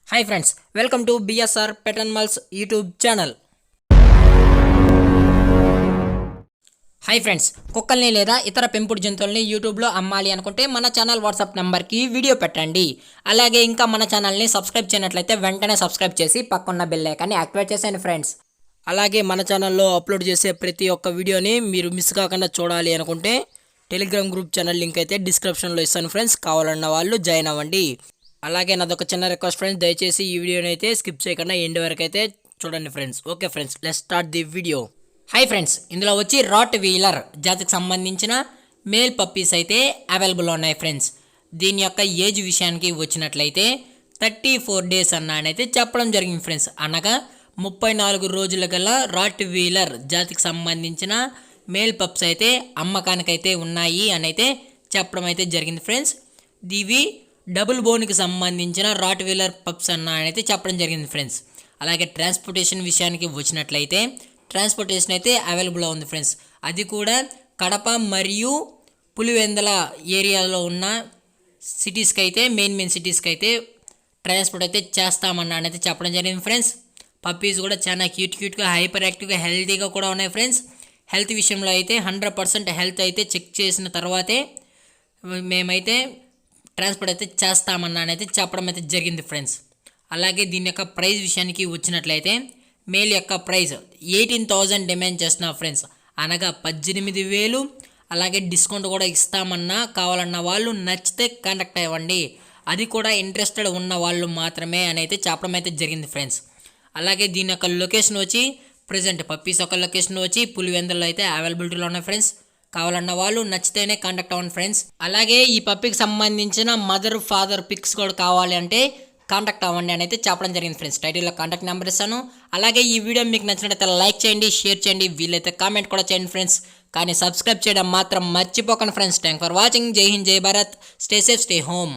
Hi friends, welcome to BSR pet animals YouTube channel. Hi friends, కుక్కల్ని లేదా ఇతర పెంపుడు జంతువుల్ని యూట్యూబ్లో అమ్మాలి అనుకుంటే మన ఛానల్ వాట్సాప్ నెంబర్కి వీడియో పెట్టండి. అలాగే ఇంకా మన ఛానల్ని సబ్స్క్రైబ్ చేయనట్లయితే వెంటనే సబ్స్క్రైబ్ చేసి పక్కన్న బెల్ ఐకాన్ని యాక్టివేట్ చేసేయండి ఫ్రెండ్స్. అలాగే మన ఛానల్లో అప్లోడ్ చేసే ప్రతి ఒక్క వీడియోని మీరు మిస్ కాకుండా చూడాలి అనుకుంటే టెలిగ్రామ్ గ్రూప్ ఛానల్ లింక్ అయితే డిస్క్రిప్షన్లో ఇస్తాను ఫ్రెండ్స్. కావాలన్న వాళ్ళు జాయిన్ అవ్వండి. అలాగే నాదొక చిన్న రిక్వెస్ట్ ఫ్రెండ్స్, దయచేసి ఈ వీడియోని అయితే స్కిప్ చేయకుండా ఎండ్ వరకు అయితే చూడండి friends. Okay friends, let's start the video. Hi friends, ఇందులో వచ్చి రాట్ వీలర్ జాతికి సంబంధించిన మేల్ పప్పీస్ అయితే అవైలబుల్ ఉన్నాయి ఫ్రెండ్స్. దీని యొక్క ఏజ్ విషయానికి వచ్చినట్లయితే 34 డేస్ అన్నానైతే చెప్పడం జరిగింది ఫ్రెండ్స్. అనగా 34 రోజుల గల రాట్ వీలర్ జాతికి సంబంధించిన మేల్ పప్స్ అయితే అమ్మకానికైతే ఉన్నాయి అని అయితే చెప్పడం అయితే జరిగింది ఫ్రెండ్స్. ఇవి డబుల్ బోన్కి సంబంధించిన రాట్ వీలర్ పప్స్ అయితే చెప్పడం జరిగింది ఫ్రెండ్స్. అలాగే ట్రాన్స్పోర్టేషన్ విషయానికి వచ్చినట్లయితే ట్రాన్స్పోర్టేషన్ అయితే అవైలబుల్ ఉంది ఫ్రెండ్స్. అది కూడా కడప మరియు పులివెందల ఏరియాలో ఉన్న సిటీస్కి అయితే మెయిన్ సిటీస్కి అయితే ట్రాన్స్పోర్ట్ అయితే చేస్తామన్నానైతే చెప్పడం జరిగింది ఫ్రెండ్స్. పప్పీస్ కూడా చాలా క్యూట్గా హైపర్ యాక్టివ్గా హెల్తీగా కూడా ఉన్నాయి ఫ్రెండ్స్. హెల్త్ విషయంలో అయితే 100% హెల్త్ అయితే చెక్ చేసిన తర్వాతే మేమైతే ట్రాన్స్పోర్ట్ అయితే చేస్తామన్నానైతే చెప్పడం అయితే జరిగింది ఫ్రెండ్స్. అలాగే దీని యొక్క ప్రైస్ విషయానికి వచ్చినట్లయితే మేల్ యొక్క ప్రైస్ 18,000 డిమాండ్ చేస్తున్నా ఫ్రెండ్స్. అనగా 18,000. అలాగే డిస్కౌంట్ కూడా ఇస్తామన్నా కావాలన్న వాళ్ళు నచ్చితే కాంటాక్ట్ అవ్వండి. అది కూడా ఇంట్రెస్టెడ్ ఉన్న వాళ్ళు మాత్రమే అని అయితే చెప్పడం అయితే జరిగింది ఫ్రెండ్స్. అలాగే దీని యొక్క లొకేషన్ వచ్చి ప్రజెంట్ పప్పీస్ యొక్క లొకేషన్ వచ్చి పులివెందులలో అయితే అవైలబిలిటీలో ఉన్నాయి ఫ్రెండ్స్. కావాలన్న వాళ్ళు నచ్చితేనే కాంటాక్ట్ అవ్వండి ఫ్రెండ్స్. అలాగే ఈ పప్పీకి సంబంధించిన మదర్ ఫాదర్ పిక్స్ కూడా కావాలి అంటే కాంటాక్ట్ అవ్వండి అని అయితే చెప్పడం జరిగింది ఫ్రెండ్స్. టైటిల్లో కాంటాక్ట్ నెంబర్ ఇస్తాను. అలాగే ఈ వీడియో మీకు నచ్చినట్లయితే లైక్ చేయండి, షేర్ చేయండి, వీలైతే కామెంట్ కూడా చేయండి ఫ్రెండ్స్. కానీ సబ్స్క్రైబ్ చేయడం మాత్రం మర్చిపోకండి ఫ్రెండ్స్. Thank for watching. జై హింద్, జై Bharat. Stay safe, stay home.